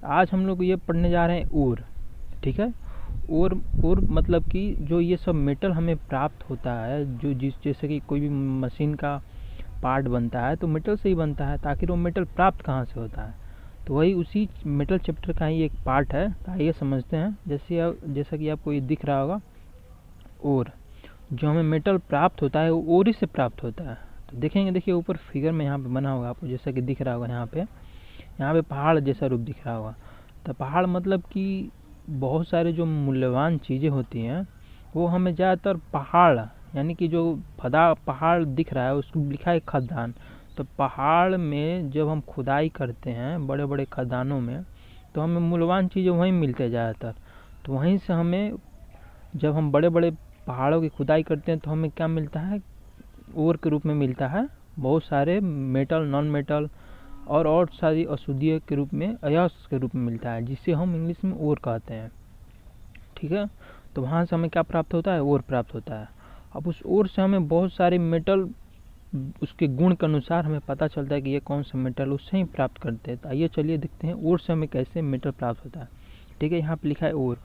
आज हम लोग ये पढ़ने जा रहे हैं ओर, ठीक है। ओर मतलब कि जो ये सब मेटल हमें प्राप्त होता है, जो जैसे कि कोई भी मशीन का पार्ट बनता है तो मेटल से ही बनता है, ताकि वो मेटल प्राप्त कहाँ से होता है, तो वही उसी मेटल चैप्टर का ही एक पार्ट है। तो आइए समझते हैं। जैसा कि आपको ये दिख रहा होगा, ओर, जो हमें मेटल प्राप्त होता है वो ओर ही से प्राप्त होता है। तो देखेंगे, देखिए ऊपर फिगर में यहाँ पे बना होगा आपको, जैसा कि दिख रहा होगा यहाँ पे पहाड़ जैसा रूप दिख रहा होगा। तो पहाड़ मतलब कि बहुत सारे जो मूल्यवान चीज़ें होती हैं वो हमें ज़्यादातर पहाड़, यानी कि जो पहाड़ दिख रहा है उसको लिखा है खदान। तो पहाड़ में जब हम खुदाई करते हैं बड़े बड़े खदानों में, तो हमें मूल्यवान चीज़ें वहीं मिलते हैं ज़्यादातर। तो वहीं से हमें, जब हम बड़े बड़े पहाड़ों की खुदाई करते हैं तो हमें क्या मिलता है, ओर के रूप में मिलता है। बहुत सारे मेटल, नॉन मेटल और सारी अशुद्धियों के रूप में, अयस्क के रूप में मिलता है, जिसे हम इंग्लिश में ओर कहते हैं, ठीक है। तो वहाँ से हमें क्या प्राप्त होता है, ओर प्राप्त होता है। अब उस ओर से हमें बहुत सारे मेटल, उसके गुण के अनुसार हमें पता चलता है कि ये कौन सा मेटल, उससे ही प्राप्त करते हैं। तो आइए चलिए देखते हैं ओर से हमें कैसे मेटल प्राप्त होता है, ठीक है। यहाँ पे लिखा है ओर।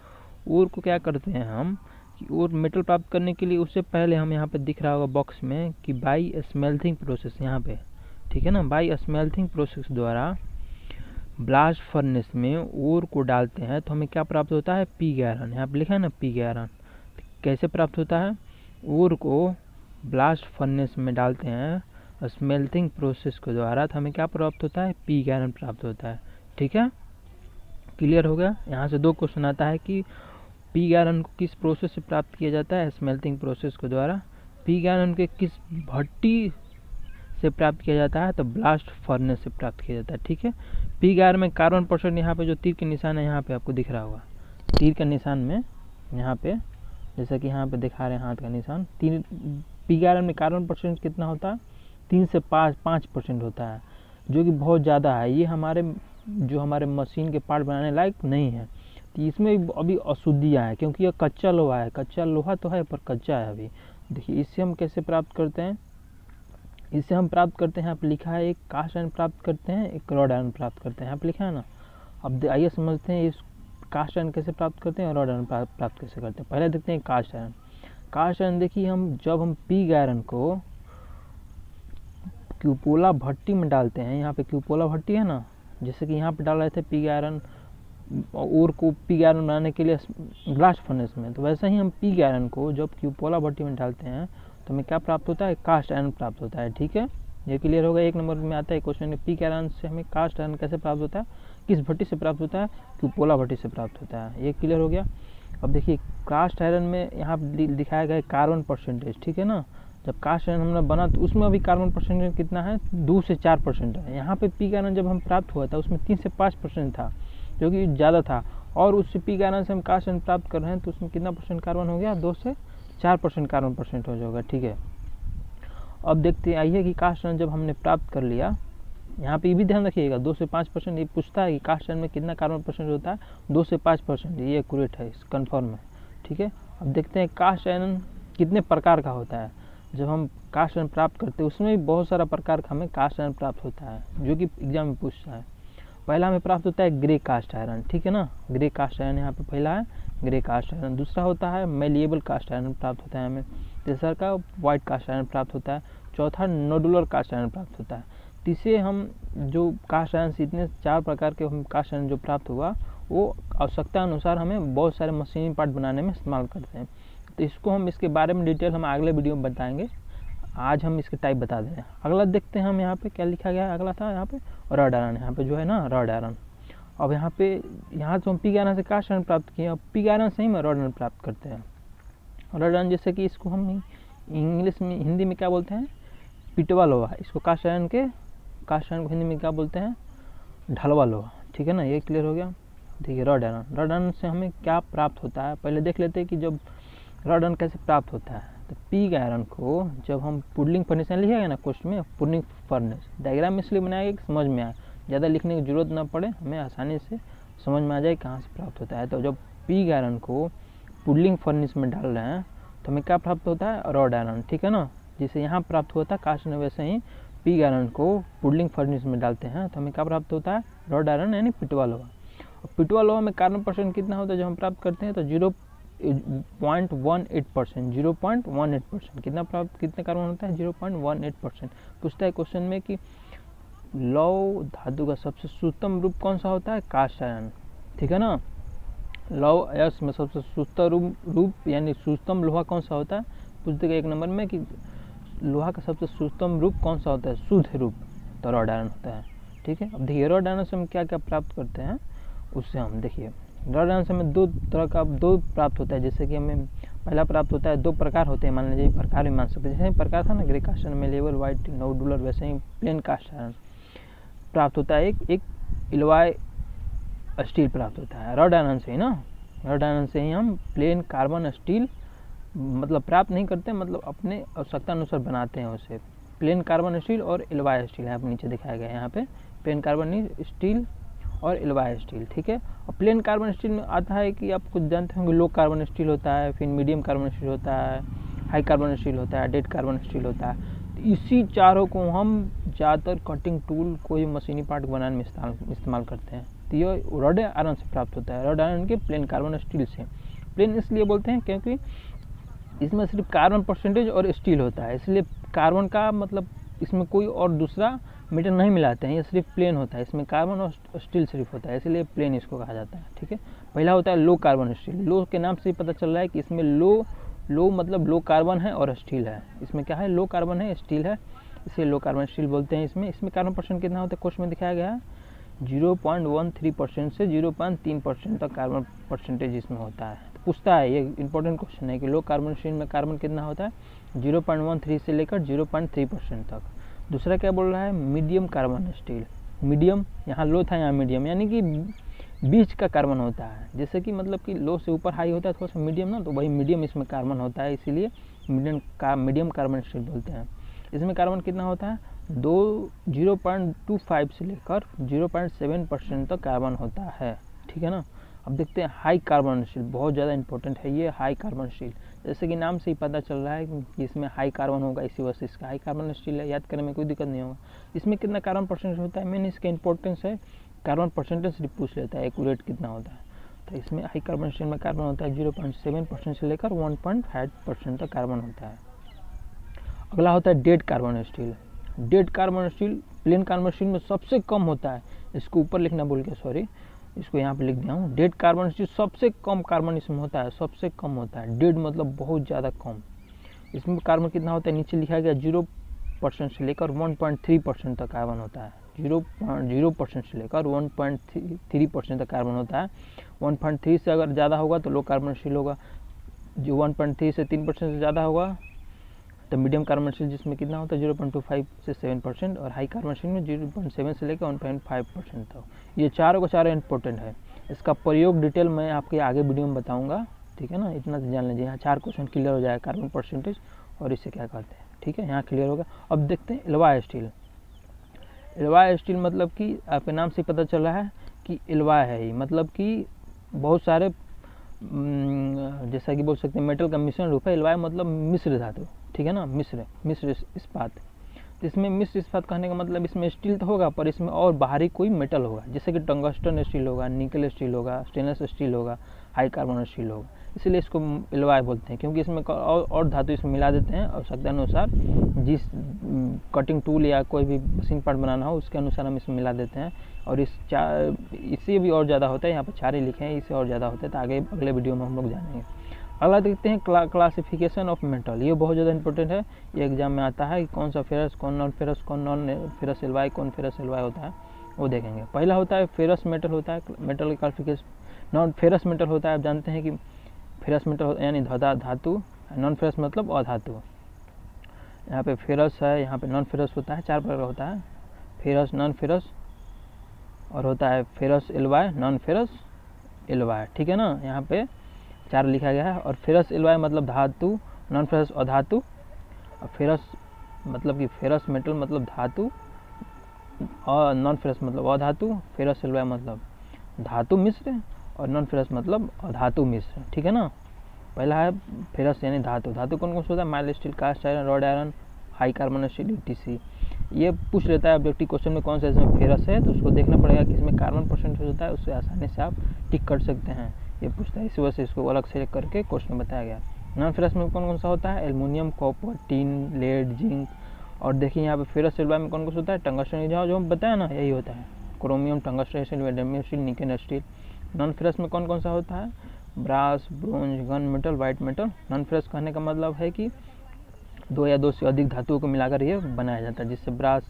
ओर को क्या करते हैं हम कि ओर मेटल प्राप्त करने के लिए, उससे पहले हम यहाँ पे दिख रहा होगा बॉक्स में कि बाई स्मेल्थिंग प्रोसेस, यहाँ पे ठीक है ना, बाई स्मेल्थिंग प्रोसेस द्वारा ब्लास्ट फर्नेस में ओर को डालते हैं तो हमें क्या प्राप्त होता है, पिग आयरन। यहाँ पे लिखा है ना पिग आयरन। कैसे प्राप्त होता है, ओर को ब्लास्ट फर्नेस में डालते हैं स्मेल्थिंग प्रोसेस के द्वारा, तो हमें क्या प्राप्त होता है, पिग आयरन प्राप्त होता है, ठीक है। क्लियर हो गया। यहाँ से 2 क्वेश्चन आता है कि पिग आयरन को किस प्रोसेस से प्राप्त किया जाता है, स्मेल्थिंग प्रोसेस के द्वारा। पिग आयरन के किस भट्टी से प्राप्त किया जाता है, तो ब्लास्ट फर्नेस से प्राप्त किया जाता है, ठीक है। पिग आयरन में कार्बन परसेंट, यहाँ पे जो तीर के निशान है यहाँ पे आपको दिख रहा होगा, तीर के निशान में यहाँ पे, जैसा कि यहाँ पे दिखा रहे हैं हाथ का निशान, पिग आयरन में कार्बन परसेंट कितना होता है, 3 से 5% होता है, जो कि बहुत ज़्यादा है। ये हमारे मशीन के पार्ट बनाने लायक नहीं है। तो इसमें अभी अशुद्धियाँ हैं, क्योंकि यह कच्चा लोहा है। कच्चा लोहा तो है पर कच्चा है अभी। देखिए इससे हम कैसे प्राप्त करते हैं, इससे हम प्राप्त करते हैं, यहाँ पे लिखा है एक कास्ट आयरन प्राप्त करते हैं, एक रॉड आयरन प्राप्त करते हैं, यहाँ पे लिखा है ना। अब आइए समझते हैं इस कास्ट आयरन कैसे प्राप्त करते हैं और रॉड आयरन प्राप्त कैसे करते हैं। पहले देखते हैं कास्ट आयरन। कास्ट आयरन देखिए, जब हम पिग आयरन को क्यूपोला भट्टी में डालते हैं, यहाँ पे क्यूपोला भट्टी है ना, जैसे कि यहाँ पे डाल रहे थे पिग आयरन और को पिग आयरन बनाने के लिए ब्लास्ट फर्नेस में, तो वैसे ही हम पिग आयरन को जब क्यूपोला भट्टी में डालते हैं तो हमें क्या प्राप्त होता है, कास्ट आयरन प्राप्त होता है, ठीक है। ये क्लियर होगा। 1 नंबर में आता है क्वेश्चन, पिग आयरन से हमें कास्ट आयरन कैसे प्राप्त होता है, किस भट्टी से प्राप्त होता है, क्यूपोला भट्टी से प्राप्त होता है। ये क्लियर हो गया। अब देखिए कास्ट आयरन में यहाँ दिखाया गया है कार्बन परसेंटेज, ठीक है ना। जब कास्ट आयरन हमने बना तो उसमें अभी कार्बन परसेंटेज कितना है, 2 से 4% है। यहाँ पे पिग आयरन जब हम प्राप्त हुआ था उसमें 3 से 5% था, जो कि ज़्यादा था, और उससे पिग आयरन से हम कास्ट आयरन प्राप्त कर रहे हैं तो उसमें कितना परसेंट कार्बन हो गया, 2 से 4% कार्बन परसेंट हो जाएगा, ठीक है। अब देखते आइए कि कास्ट आयरन जब हमने प्राप्त कर लिया, यहाँ पे ये भी ध्यान रखिएगा, 2 से 5%। ये पूछता है कि कास्ट आयरन में कितना कार्बन परसेंट होता है, 2 से 5%। ये एक्यूरेट है, कन्फर्म है, ठीक है। अब देखते हैं कास्ट आयरन कितने प्रकार का होता है। जब हम कास्ट आयरन प्राप्त करते हैं उसमें भी बहुत सारा प्रकार का हमें कास्ट आयरन प्राप्त होता है, जो कि एग्जाम में पूछता है। पहला हमें प्राप्त होता है ग्रे कास्ट आयरन, ठीक है ना। ग्रे कास्ट आयरन यहाँ पे पहला है, ग्रे कास्ट आयरन। दूसरा होता है मैलिएबल कास्ट आयरन प्राप्त होता है हमें। तीसरा का वाइट कास्ट आयरन प्राप्त होता है। चौथा नोडुलर कास्ट आयरन प्राप्त होता है। तीसरे हम जो कास्ट आयरन से इतने 4 प्रकार के हम कास्ट आयरन जो प्राप्त हुआ वो आवश्यकता अनुसार हमें बहुत सारे मशीनी पार्ट बनाने में इस्तेमाल करते हैं। तो इसको हम इसके बारे में डिटेल हम अगले वीडियो में बताएंगे। आज हम इसके टाइप बता दे रहे हैं। अगला देखते हैं हम यहाँ पे क्या लिखा गया है। अगला था यहाँ पे रॉड आयरन, यहाँ पे जो है ना रॉड आयरन। अब यहाँ तो हम पिग आयरन से कास्ट आयरन प्राप्त किए, अब पिग आयरन से ही हम रॉड आयरन प्राप्त करते हैं। रॉड आयरन जैसे कि इसको हम इंग्लिश में, हिंदी में क्या बोलते हैं, पिटवा लोहा। इसको कास्ट आयरन को हिंदी में क्या बोलते हैं, ढलवा लोहा, ठीक है ना। ये क्लियर हो गया। देखिए रॉड आयरन से हमें क्या प्राप्त होता है, पहले देख लेते हैं कि जब रॉड आयरन कैसे प्राप्त होता है। तो पिग आयरन को जब हम पुडलिंग फर्नेस लिखेगा ना क्वेश्चन में, पुडलिंग फर्नेस डायग्राम में इसलिए बनाएगा कि समझ में आए, ज़्यादा लिखने की जरूरत ना पड़े, हमें आसानी से समझ में आ जाए कहाँ से प्राप्त होता है। तो जब पिग आयरन को पुडलिंग फर्नेस में डाल रहे हैं तो हमें क्या प्राप्त होता है, रॉड आयरन, ठीक है ना। जैसे यहाँ प्राप्त होता है कास्ट आयरन, वैसे ही पिग आयरन को पुडलिंग फर्नेस में डालते हैं तो हमें क्या प्राप्त होता है, रॉड आयरन यानी पिटवा लोहा। और पिटवा लोहा में कार्बन परसेंट कितना होता है जो हम प्राप्त करते हैं, तो 0.18%, 0.18%। कितना कार्बन होता है, 0.18%। पूछता है क्वेश्चन में कि लौह धातु का सबसे सूक्ष्म रूप कौन सा होता है, कास्ट आयरन, ठीक है ना। लौह अयस्क में सबसे सूक्ष्म रूप यानी सूक्ष्म लोहा कौन सा होता है, पूछ देगा 1 नंबर में कि लोहा का सबसे सूक्ष्म रूप कौन सा होता है, शुद्ध रूप, तो रॉड आयरन होता है, ठीक है। अब देखिए रॉड आयरन से हम क्या क्या प्राप्त करते हैं, उससे हम देखिए रॉड आयरन से हमें दो प्राप्त होता है। जैसे कि हमें पहला प्राप्त होता है, 2 प्रकार होते हैं, मान लीजिए प्रकार भी मान सकते हैं। जैसे प्रकार था ना ग्रे कास्ट आयरन में लेवल वाइट नोडुलर, वैसे ही प्लेन कास्ट आयरन प्राप्त होता है। एक एलॉय स्टील प्राप्त होता है रॉड आयरन से ही ना। रॉड आयरन से ही हम प्लेन कार्बन स्टील मतलब प्राप्त नहीं करते, मतलब अपने आवश्यकता अनुसार बनाते हैं उसे। प्लेन कार्बन स्टील और एलॉय स्टील यहाँ पे नीचे दिखाया गया है, यहाँ पे प्लेन कार्बन स्टील और एलॉय स्टील, ठीक है। और प्लेन कार्बन स्टील में आता है कि आप कुछ जानते होंगे, लो कार्बन स्टील होता है, फिर मीडियम कार्बन स्टील होता है, हाई कार्बन स्टील होता है, डेड कार्बन स्टील होता है। तो इसी चारों को हम ज़्यादातर कटिंग टूल कोई मशीनी पार्ट बनाने में इस्तेमाल करते हैं। तो ये रॉड आयरन से प्राप्त होता है, रॉड आयरन के प्लेन कार्बन स्टील से। प्लेन इसलिए बोलते हैं क्योंकि इसमें सिर्फ कार्बन परसेंटेज और स्टील होता है, इसलिए कार्बन का मतलब इसमें कोई और दूसरा मेटल नहीं मिलाते हैं, ये सिर्फ प्लेन होता है, इसमें कार्बन और स्टील सिर्फ होता है, इसलिए प्लेन इसको कहा जाता है, ठीक है। पहला होता है लो कार्बन स्टील। लो के नाम से ही पता चल रहा है कि इसमें लो मतलब लो कार्बन है और स्टील है। इसमें क्या है, लो कार्बन है, स्टील है, इसलिए लो कार्बन स्टील बोलते हैं। इसमें कार्बन परसेंट कितना होता है, क्वेश्चन में दिखाया गया है 0.13% से 0.3% तक कार्बन परसेंटेज इसमें होता है। तो पूछता है, ये इंपॉर्टेंट क्वेश्चन है कि लो कार्बन स्टील में कार्बन कितना होता है, 0.13 से लेकर 0.3% तक। दूसरा क्या बोल रहा है, मीडियम कार्बन स्टील। मीडियम, यहाँ लो था, यहाँ मीडियम, यानी कि बीच का कार्बन होता है। जैसे कि मतलब कि लो से ऊपर हाई होता है थोड़ा सा मीडियम ना, तो वही मीडियम इसमें कार्बन होता है, इसीलिए मीडियम कार्बन स्टील बोलते हैं। इसमें कार्बन कितना होता है, 0.25 से लेकर 0.7% तक कार्बन होता है, ठीक है ना। अब देखते हैं हाई कार्बन स्टील, बहुत ज़्यादा इंपॉर्टेंट है ये हाई कार्बन स्टील। जैसे कि नाम से ही पता चल रहा है कि इसमें हाई कार्बन होगा, इसी वजह से इसका हाई कार्बन स्टील है, याद करने में कोई दिक्कत नहीं होगा। इसमें कितना कार्बन परसेंटेज होता है, मेन इसका इंपॉर्टेंस है कार्बन परसेंटेज सिर्फ पूछ लेता है, एक्यूरेट कितना होता है। तो इसमें हाई कार्बन स्टील में कार्बन होता है 0.7% से लेकर 1.5% तक कार्बन होता है। अगला होता है dead carbon steel. Dead carbon steel plane carbon steel में सबसे कम होता है, इसको ऊपर लिखना भूल गया, सॉरी, इसको यहाँ पे लिख दिया हूँ। डेड कार्बन स्टील सबसे कम कार्बन इसमें होता है, सबसे कम होता है। डेड मतलब बहुत ज़्यादा कम। इसमें कार्बन कितना होता है, नीचे लिखा गया 0% से लेकर 1.3% तक कार्बन होता है। 0% से लेकर 1.3% तक कार्बन होता है। 1.3 से अगर ज़्यादा होगा तो लो कार्बन स्टील होगा, जो 1.3 से 3% से ज़्यादा होगा तो मीडियम कार्बन स्टील, जिसमें कितना होता है 0.25 से 7%, और हाई कार्बन स्टील में 0.7 से लेकर 1.5% तक। ये चारों का चारों इंपॉर्टेंट है। इसका प्रयोग डिटेल मैं आपके आगे वीडियो में बताऊंगा, ठीक है ना। इतना तो जान लीजिए, यहाँ 4 क्वेश्चन क्लियर हो जाएगा, कार्बन परसेंटेज और इससे क्या कहते हैं, ठीक है, यहाँ क्लियर होगा। अब देखते हैं एलॉय स्टील। एलॉय स्टील मतलब कि आपके नाम से पता चल रहा है कि एलॉय है ही, मतलब कि बहुत सारे जैसा कि बोल सकते हैं मेटल का मिश्रण रूप है। एलॉय मतलब मिश्र धातु, ठीक है ना, मिश्र इस्पात। तो इसमें मिश्र इस्पात कहने का मतलब इसमें स्टील तो होगा पर इसमें और बाहरी कोई मेटल होगा, जैसे कि टंगस्टन स्टील होगा, निकल स्टील होगा, स्टेनलेस स्टील होगा, हाई कार्बन स्टील होगा, इसलिए इसको एलॉय बोलते हैं। क्योंकि इसमें और धातु इसमें मिला देते हैं आवश्यकता अनुसार, जिस कटिंग टूल या कोई भी मशीन पार्ट बनाना हो उसके अनुसार हम इसमें मिला देते हैं। और इससे भी और ज़्यादा होता है, यहाँ पर 4 ही लिखे हैं, इससे और ज़्यादा होता है, तो आगे अगले वीडियो में हम लोग जानेंगे। अगला देखते हैं क्लासिफिकेशन ऑफ मेटल। ये बहुत ज़्यादा इंपॉर्टेंट है, ये एग्जाम में आता है कि कौन सा फेरस, कौन नॉन फेरस, कौन नॉन फेरस एलॉय, कौन फेरस एलॉय होता है, वो देखेंगे। पहला होता है फेरस मेटल होता है, मेटल की क्लासिफिकेशन। नॉन फेरस मेटल होता है, आप जानते हैं कि फेरस मेटल यानी धातु, नॉन फेरस मतलब अधातु। यहाँ पे फेरस है, यहाँ पे नॉन फेरस होता है, 4 प्रकार का होता है, फेरस, नॉन फेरस और होता है ferrous alloy, non ferrous alloy, ठीक है ना। यहाँ पे 4 लिखा गया है। और फेरस एलॉय मतलब धातु, नॉन फेरस अधातु, और फेरस मतलब कि फेरस मेटल मतलब धातु, और नॉन फेरस मतलब अधातु, फेरस एलॉय मतलब धातु मिश्र, और नॉन फेरस मतलब अधातु मिश्र, ठीक है ना। पहला है फेरस यानी धातु। धातु कौन कौन सा होता है, mild steel, cast iron, wrought iron, high carbon steel, etc. ये पूछ लेता है ऑब्जेक्टिव क्वेश्चन में कौन सा इसमें फेरस है, तो उसको देखना पड़ेगा कि इसमें कार्बन परसेंटेज होता है, उससे आसानी से आप टिक कर सकते हैं। ये पूछता है, इस वजह से इसको अलग से करके क्वेश्चन बताया गया। नॉन फेरस में कौन कौन सा होता है, aluminium, copper, tin, lead, zinc. और देखिए यहाँ पे फेरस सिल्वर में कौन कौन सा होता है, टंगस्टन, जो हम बताया ना यही होता है, chromium, tungsten steel, vanadium steel, nickel steel. Non ferrous में कौन कौन सा होता है, brass, bronze, gun metal, white metal. Non ferrous कहने का मतलब है कि 2 या 2 से अधिक धातुओं को मिलाकर ये बनाया जाता है, जिससे ब्रास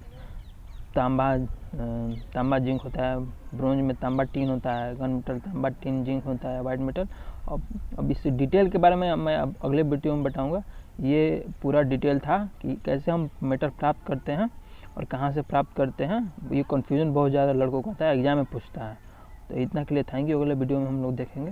तांबा जिंक होता है, ब्रोंज में तांबा टीन होता है, गन मेटल तांबा टीन जिंक होता है, वाइट मेटल। अब इस डिटेल के बारे में मैं अब अगले वीडियो में बताऊंगा। ये पूरा डिटेल था कि कैसे हम मेटल प्राप्त करते हैं और कहाँ से प्राप्त करते हैं। ये कन्फ्यूजन बहुत ज़्यादा लड़कों को आता है, एग्जाम में पूछता है। तो इतना के लिए थैंक यू, अगले वीडियो में हम लोग देखेंगे।